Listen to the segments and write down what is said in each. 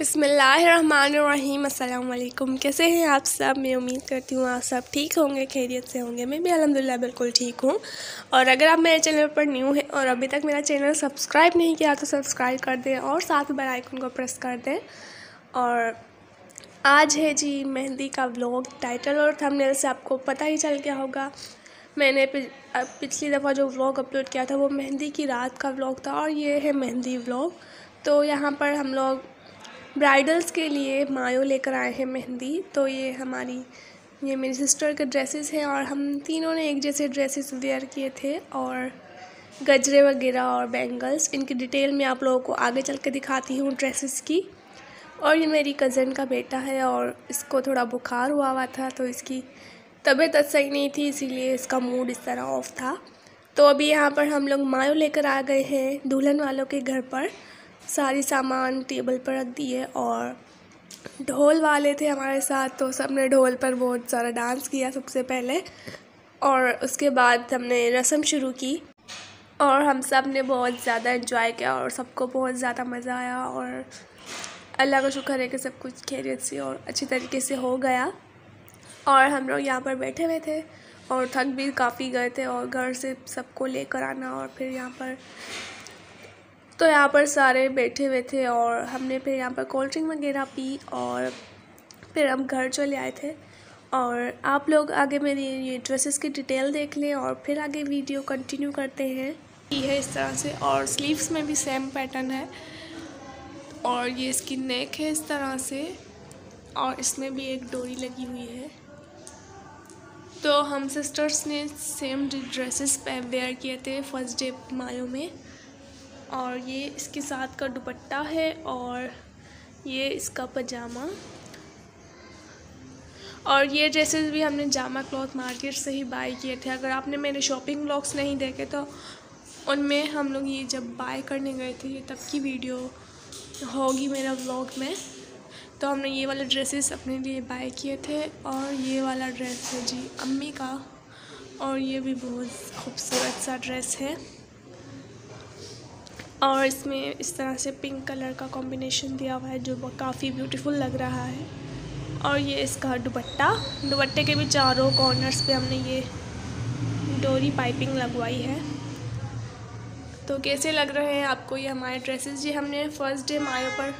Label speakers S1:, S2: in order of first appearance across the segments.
S1: बिस्मिल्लाहिर्रहमानिर्रहीम। अस्सलाम वालेकुम। कैसे हैं आप सब? मैं उम्मीद करती हूँ आप सब ठीक होंगे, खैरियत से होंगे। मैं भी अल्हम्दुलिल्लाह बिल्कुल ठीक हूँ। और अगर आप मेरे चैनल पर न्यू हैं और अभी तक मेरा चैनल सब्सक्राइब नहीं किया तो सब्सक्राइब कर दें और साथ में बेल आइकन को प्रेस कर दें। और आज है जी मेहंदी का व्लॉग। टाइटल और थंबनेल से आपको पता ही चल गया होगा। मैंने पिछली दफ़ा जो व्लॉग अपलोड किया था वो मेहंदी की रात का व्लॉग था और ये है मेहंदी व्लॉग। तो यहाँ पर हम लोग ब्राइडल्स के लिए मायो लेकर आए हैं मेहंदी। तो ये मेरी सिस्टर के ड्रेसेस हैं और हम तीनों ने एक जैसे ड्रेसेस वेयर किए थे और गजरे वगैरह और बैंगल्स। इनकी डिटेल मैं आप लोगों को आगे चल के दिखाती हूँ ड्रेसेस की। और ये मेरी कज़न का बेटा है और इसको थोड़ा बुखार हुआ था तो इसकी तबीयत सही नहीं थी, इसीलिए इसका मूड इस तरह ऑफ था। तो अभी यहाँ पर हम लोग मायो लेकर आ गए हैं दुल्हन वालों के घर पर। सारी सामान टेबल पर रख दिए और ढोल वाले थे हमारे साथ, तो सबने ढोल पर बहुत सारा डांस किया सबसे पहले और उसके बाद हमने रस्म शुरू की और हम सब ने बहुत ज़्यादा एंजॉय किया और सबको बहुत ज़्यादा मज़ा आया। और अल्लाह का शुक्र है कि सब कुछ खैरियत से और अच्छी तरीके से हो गया। और हम लोग यहाँ पर बैठे हुए थे और थक भी काफ़ी गए थे और घर से सबको लेकर आना और फिर यहाँ पर सारे बैठे हुए थे और हमने फिर यहाँ पर कोल्ड ड्रिंक वगैरह पी और फिर हम घर चले आए थे। और आप लोग आगे मेरी ये ड्रेसेस की डिटेल देख लें और फिर आगे वीडियो कंटिन्यू करते हैं। ये है इस तरह से और स्लीव्स में भी सेम पैटर्न है और ये इसकी नेक है इस तरह से और इसमें भी एक डोरी लगी हुई है। तो हम सिस्टर्स ने सेम ड्रेसेस वेयर किए थे फर्स्ट डे मायो में। और ये इसके साथ का दुपट्टा है और ये इसका पजामा। और ये ड्रेसेस भी हमने जामा क्लॉथ मार्केट से ही बाय किए थे। अगर आपने मेरे शॉपिंग व्लॉग्स नहीं देखे तो उनमें हम लोग ये जब बाय करने गए थे ये तब की वीडियो होगी मेरा व्लॉग में। तो हमने ये वाले ड्रेसेस अपने लिए बाय किए थे और ये वाला ड्रेस है जी अम्मी का और ये भी बहुत खूबसूरत सा ड्रेस है और इसमें इस तरह से पिंक कलर का कॉम्बिनेशन दिया हुआ है जो काफ़ी ब्यूटीफुल लग रहा है। और ये इसका दुपट्टे के भी चारों कॉर्नर्स पे हमने ये डोरी पाइपिंग लगवाई है। तो कैसे लग रहे हैं आपको ये हमारे ड्रेसेस? जी हमने फर्स्ट डे मायो पर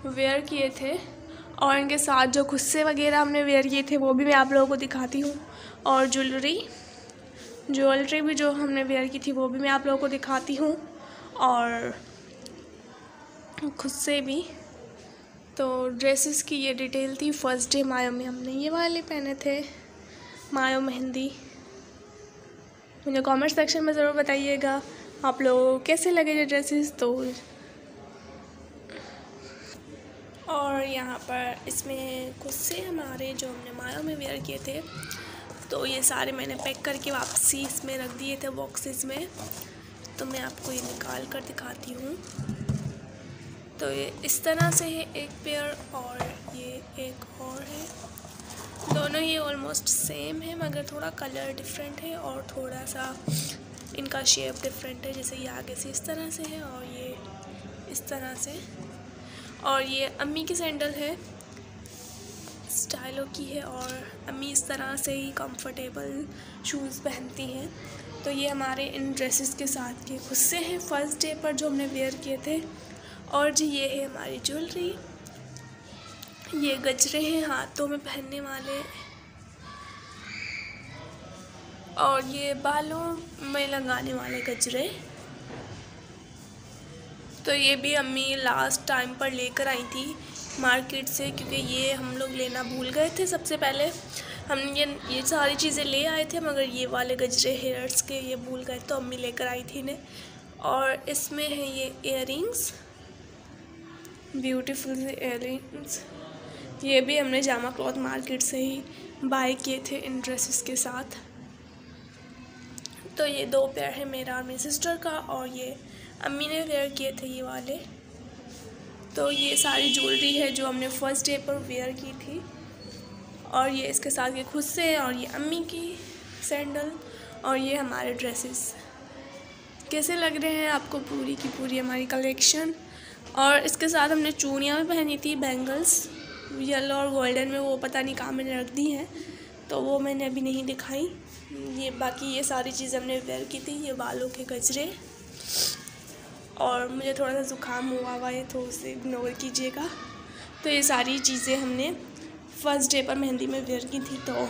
S1: वेयर किए थे और इनके साथ जो खुस्से वगैरह हमने वेयर किए थे वो भी मैं आप लोगों को दिखाती हूँ। और ज्वेलरी भी जो हमने वेयर की थी वो भी मैं आप लोगों को दिखाती हूँ और खुस्से भी। तो ड्रेसेस की ये डिटेल थी। फर्स्ट डे मायो में हमने ये वाले पहने थे मायो मेहंदी। मुझे कमेंट सेक्शन में ज़रूर बताइएगा आप लोगों को कैसे लगे ये ड्रेसेस। तो और यहाँ पर इसमें खुस्से हमारे जो हमने मायो में वेयर किए थे तो ये सारे मैंने पैक करके वापसी इसमें रख दिए थे बॉक्सेस में। तो मैं आपको ये निकाल कर दिखाती हूँ। तो ये इस तरह से है एक पेयर और ये एक और है। दोनों ही ऑलमोस्ट सेम है मगर थोड़ा कलर डिफरेंट है और थोड़ा सा इनका शेप डिफरेंट है। जैसे ये आगे से इस तरह से है और ये इस तरह से। और ये अम्मी की सैंडल है, स्टाइलो की है और अम्मी इस तरह से ही कंफर्टेबल शूज़ पहनती हैं। तो ये हमारे इन ड्रेसेस के साथ के खुस्से हैं फर्स्ट डे पर जो हमने वेयर किए थे। और जी ये है हमारी ज्वेलरी, ये गजरे हैं हाथों में पहनने वाले और ये बालों में लगाने वाले गजरे। तो ये भी अम्मी लास्ट टाइम पर लेकर आई थी मार्केट से क्योंकि ये हम लोग लेना भूल गए थे। सबसे पहले हम ये सारी चीज़ें ले आए थे मगर ये वाले गजरे हेयर्स के ये भूल गए तो अम्मी लेकर आई थी इन्हें। और इसमें है ये इयररिंग्स, ब्यूटीफुल से इयररिंग्स। ये भी हमने जामा क्लॉथ मार्केट से ही बाय किए थे इन ड्रेसेस के साथ। तो ये दो पेयर है मेरा और मेरी सिस्टर का और ये अम्मी ने वेयर किए थे ये वाले। तो ये सारी ज्वेलरी है जो हमने फर्स्ट डे पर वेयर की थी और ये इसके साथ ये खुद से और ये अम्मी की सैंडल और ये हमारे ड्रेसेस। कैसे लग रहे हैं आपको पूरी की पूरी हमारी कलेक्शन? और इसके साथ हमने चूड़ियाँ भी पहनी थी, बैंगल्स येलो और गोल्डन में, वो पता नहीं कहाँ मैंने रख दी हैं, तो वो मैंने अभी नहीं दिखाई। ये बाकी ये सारी चीज़ें हमने वेयर की थी। ये बालों के गजरे, और मुझे थोड़ा सा ज़ुकाम हुआ है तो उसे इग्नोर कीजिएगा। तो ये सारी चीज़ें हमने फर्स्ट डे पर मेहंदी में वेयर की थी। तो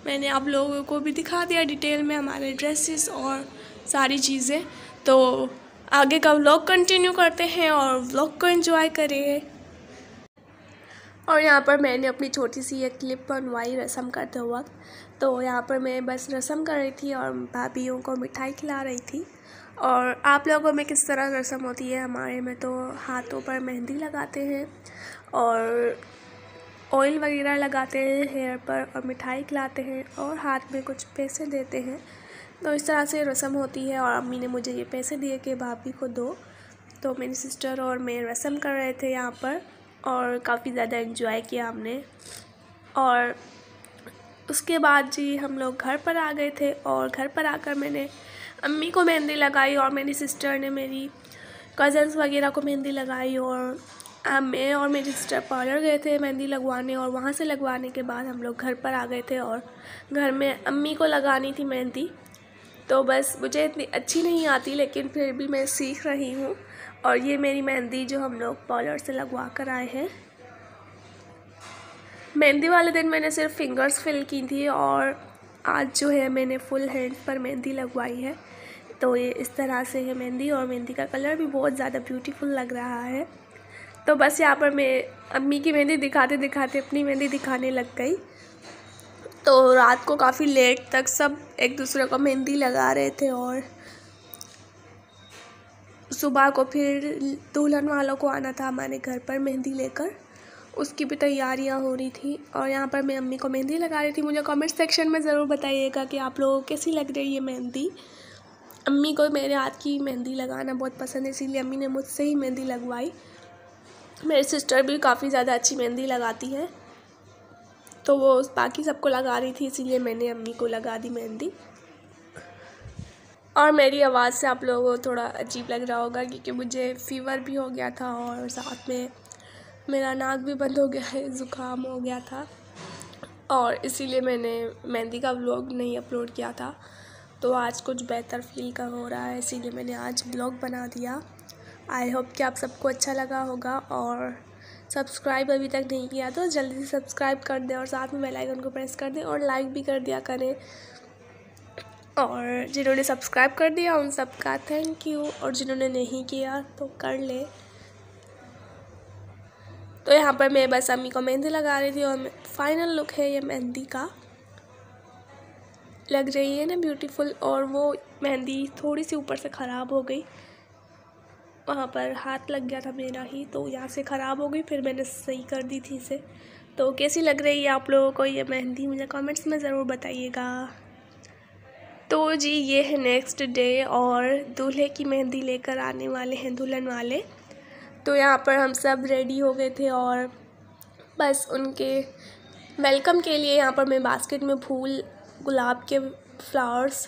S1: मैंने आप लोगों को भी दिखा दिया डिटेल में हमारे ड्रेसेस और सारी चीज़ें। तो आगे का व्लॉग कंटिन्यू करते हैं और व्लॉग को एंजॉय करें। और यहाँ पर मैंने अपनी छोटी सी एक क्लिप बनवाई रस्म करते वक्त। तो यहाँ पर मैं बस रस्म कर रही थी और भाभीयों को मिठाई खिला रही थी। और आप लोगों में किस तरह रस्म होती है? हमारे में तो हाथों पर मेहंदी लगाते हैं और ऑयल वगैरह लगाते हैं हेयर पर, और मिठाई खिलाते हैं और हाथ में कुछ पैसे देते हैं। तो इस तरह से रस्म होती है। और अम्मी ने मुझे ये पैसे दिए कि भाभी को दो। तो मेरी सिस्टर और मैं रस्म कर रहे थे यहाँ पर, और काफ़ी ज़्यादा एंजॉय किया हमने। और उसके बाद जी हम लोग घर पर आ गए थे, और घर पर आकर मैंने अम्मी को मेहंदी लगाई, और मेरी सिस्टर ने मेरी कज़न्स वगैरह को मेहंदी लगाई। और मैं और मेरी सिस्टर पार्लर गए थे मेहंदी लगवाने, और वहाँ से लगवाने के बाद हम लोग घर पर आ गए थे, और घर में अम्मी को लगानी थी मेहंदी। तो बस मुझे इतनी अच्छी नहीं आती, लेकिन फिर भी मैं सीख रही हूँ। और ये मेरी मेहंदी जो हम लोग पार्लर से लगवा कर आए हैं। मेहंदी वाले दिन मैंने सिर्फ फिंगर्स फिल की थी, और आज जो है मैंने फुल हैंड पर मेहंदी लगवाई है। तो ये इस तरह से है मेहंदी, और मेहंदी का कलर भी बहुत ज़्यादा ब्यूटीफुल लग रहा है। तो बस यहाँ पर मैं अम्मी की मेहंदी दिखाते दिखाते अपनी मेहंदी दिखाने लग गई। तो रात को काफ़ी लेट तक सब एक दूसरे को मेहंदी लगा रहे थे, और सुबह को फिर दुल्हन वालों को आना था हमारे घर पर मेहंदी लेकर, उसकी भी तैयारियां हो रही थी। और यहाँ पर मैं अम्मी को मेहंदी लगा रही थी। मुझे कमेंट सेक्शन में ज़रूर बताइएगा कि आप लोगों को कैसी लग रही है ये मेहंदी। अम्मी को मेरे हाथ की मेहंदी लगाना बहुत पसंद है, इसीलिए अम्मी ने मुझसे ही मेहंदी लगवाई। मेरी सिस्टर भी काफ़ी ज़्यादा अच्छी मेहंदी लगाती है, तो वो बाकी सबको लगा रही थी, इसीलिए मैंने अम्मी को लगा दी मेहंदी। और मेरी आवाज़ से आप लोगों को थोड़ा अजीब लग रहा होगा, क्योंकि मुझे फ़ीवर भी हो गया था, और साथ में मेरा नाक भी बंद हो गया है, ज़ुकाम हो गया था, और इसीलिए मैंने मेहंदी का व्लॉग नहीं अपलोड किया था। तो आज कुछ बेहतर फील का हो रहा है, इसीलिए मैंने आज व्लॉग बना दिया। आई होप कि आप सबको अच्छा लगा होगा। और सब्सक्राइब अभी तक नहीं किया तो जल्दी से सब्सक्राइब कर दें, और साथ में बेल आइकन को प्रेस कर दें, और लाइक भी कर दिया करें। और जिन्होंने सब्सक्राइब कर दिया उन सब का थैंक यू, और जिन्होंने नहीं किया तो कर ले। तो यहाँ पर मैं बस अम्मी को मेहंदी लगा रही थी, और फाइनल लुक है ये मेहंदी का। लग रही है ना ब्यूटीफुल। और वो मेहंदी थोड़ी सी ऊपर से ख़राब हो गई, वहाँ पर हाथ लग गया था मेरा ही, तो यहाँ से ख़राब हो गई, फिर मैंने सही कर दी थी इसे। तो कैसी लग रही है आप लोगों को ये मेहंदी, मुझे कमेंट्स में ज़रूर बताइएगा। तो जी ये है नेक्स्ट डे, और दूल्हे की मेहंदी लेकर आने वाले हैं दुल्हन वाले। तो यहाँ पर हम सब रेडी हो गए थे, और बस उनके वेलकम के लिए यहाँ पर मैं बास्केट में फूल, गुलाब के फ्लावर्स,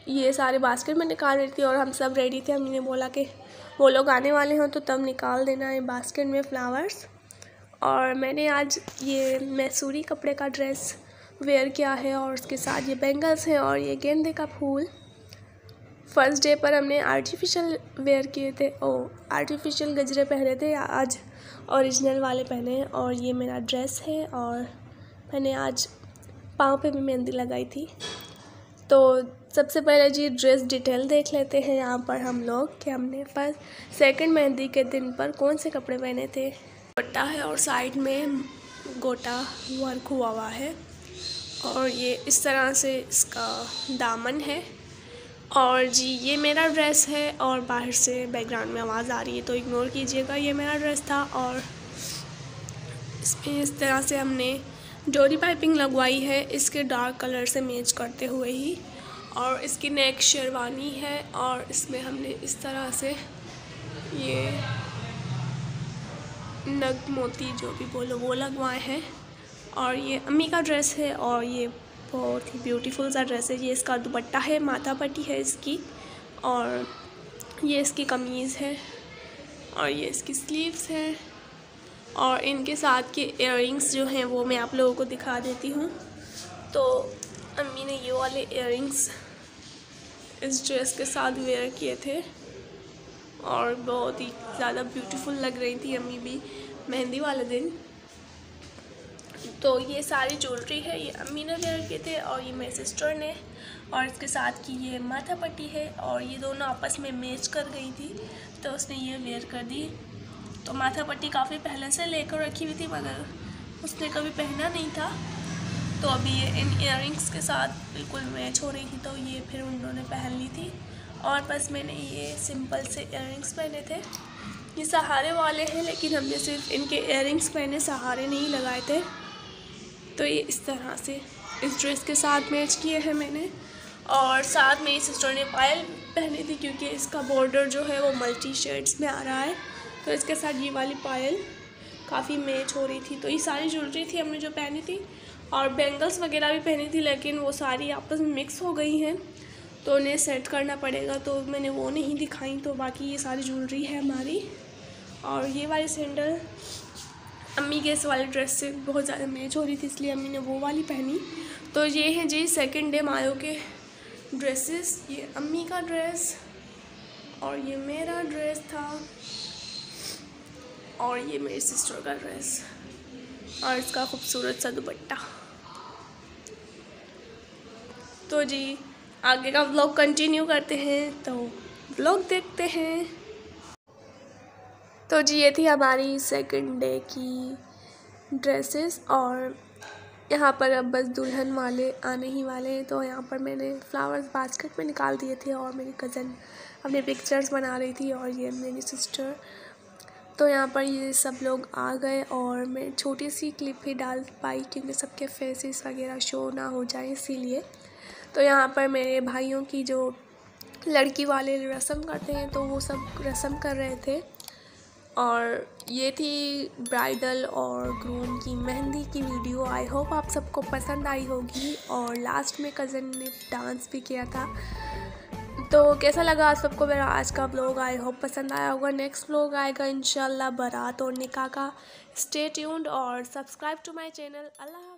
S1: ये सारे बास्केट में निकाल रही थी। और हम सब रेडी थे, हमने बोला कि वो लोग आने वाले हों तो तब निकाल देना है बास्केट में फ्लावर्स। और मैंने आज ये मैसूरी कपड़े का ड्रेस वेयर किया है, और उसके साथ ये बैंगल्स हैं, और ये गेंदे का फूल। फर्स्ट डे पर हमने आर्टिफिशियल वेयर किए थे, आर्टिफिशियल गजरे पहने थे, आज ओरिजिनल वाले पहने हैं। और ये मेरा ड्रेस है, और मैंने आज पाँव पे भी मेहंदी लगाई थी। तो सबसे पहले जी ड्रेस डिटेल देख लेते हैं यहाँ पर हम लोग कि हमने फर्स्ट सेकंड मेहंदी के दिन पर कौन से कपड़े पहने थे। गोटा है, और साइड में गोटा वर्क हुआ है, और ये इस तरह से इसका दामन है। और जी ये मेरा ड्रेस है, और बाहर से बैकग्राउंड में आवाज़ आ रही है तो इग्नोर कीजिएगा। ये मेरा ड्रेस था, और इसमें इस तरह से हमने डोरी पाइपिंग लगवाई है, इसके डार्क कलर से मैच करते हुए ही। और इसकी नेक शेरवानी है, और इसमें हमने इस तरह से ये नग मोती जो भी बोलो वो लगवाए हैं। और ये अम्मी का ड्रेस है, और ये बहुत ही ब्यूटीफुल सा ड्रेस है। ये इसका दुपट्टा है, माथा पट्टी है इसकी, और ये इसकी कमीज़ है और ये इसकी स्लीव्स हैं और इनके साथ के इयररिंग्स जो हैं वो मैं आप लोगों को दिखा देती हूँ। तो अम्मी ने ये वाले इयररिंग्स इस ड्रेस के साथ वेयर किए थे और बहुत ही ज़्यादा ब्यूटीफुल लग रही थी अम्मी भी मेहंदी वाले दिन। तो ये सारी ज्वेलरी है ये अम्मी ने वेयर किए थे और ये मेरी सिस्टर ने, और इसके साथ की ये माथा पट्टी है और ये दोनों आपस में मैच कर गई थी तो उसने ये वेयर कर दी। तो माथा पट्टी काफ़ी पहले से लेकर रखी हुई थी मगर उसने कभी पहना नहीं था, तो अभी ये इन इयररिंग्स के साथ बिल्कुल मैच हो रही थी तो ये फिर उन्होंने पहन ली थी। और बस मैंने ये सिंपल से इयररिंग्स पहने थे, ये सहारे वाले हैं लेकिन हमने सिर्फ इनके इयररिंग्स पहने, सहारे नहीं लगाए थे। तो ये इस तरह से इस ड्रेस के साथ मैच किए हैं मैंने। और साथ में सिस्टर ने पायल पहनी थी क्योंकि इसका बॉर्डर जो है वो मल्टी शेड्स में आ रहा है, तो इसके साथ ये वाली पायल काफ़ी मैच हो रही थी। तो ये सारी ज्वेलरी थी हमने जो पहनी थी और बैंगल्स वगैरह भी पहनी थी लेकिन वो सारी आपस में मिक्स हो गई हैं तो उन्हें सेट करना पड़ेगा, तो मैंने वो नहीं दिखाई। तो बाकी ये सारी ज्वेलरी है हमारी। और ये वाली सैंडल अम्मी के इस वाले ड्रेस से बहुत ज़्यादा मैच हो रही थी इसलिए अम्मी ने वो वाली पहनी। तो ये हैं जी सेकंड डे मायो के ड्रेसेस, ये अम्मी का ड्रेस और ये मेरा ड्रेस था और ये मेरी सिस्टर का ड्रेस और इसका खूबसूरत सा दुपट्टा। तो जी आगे का व्लॉग कंटिन्यू करते हैं, तो व्लॉग देखते हैं। तो जी ये थी हमारी सेकंड डे की ड्रेसेस और यहाँ पर अब बस दुल्हन वाले आने ही वाले हैं। तो यहाँ पर मैंने फ्लावर्स बास्केट में निकाल दिए थे और मेरी कज़न अपने पिक्चर्स बना रही थी और ये मेरी सिस्टर। तो यहाँ पर ये सब लोग आ गए और मैं छोटी सी क्लिप ही डाल पाई क्योंकि सबके फेसेस वगैरह शो ना हो जाए इसीलिए। तो यहाँ पर मेरे भाइयों की जो लड़की वाले रस्म करते हैं तो वो सब रस्म कर रहे थे और ये थी ब्राइडल और ग्रूम की मेहंदी की वीडियो। आई होप आप सबको पसंद आई होगी और लास्ट में कज़न ने डांस भी किया था। तो कैसा लगा आप सबको मेरा आज का व्लॉग? आई होप पसंद आया होगा। नेक्स्ट व्लॉग आएगा इंशाल्लाह बारात और निकाह का। स्टे ट्यून्ड और subscribe to my channel. Allah.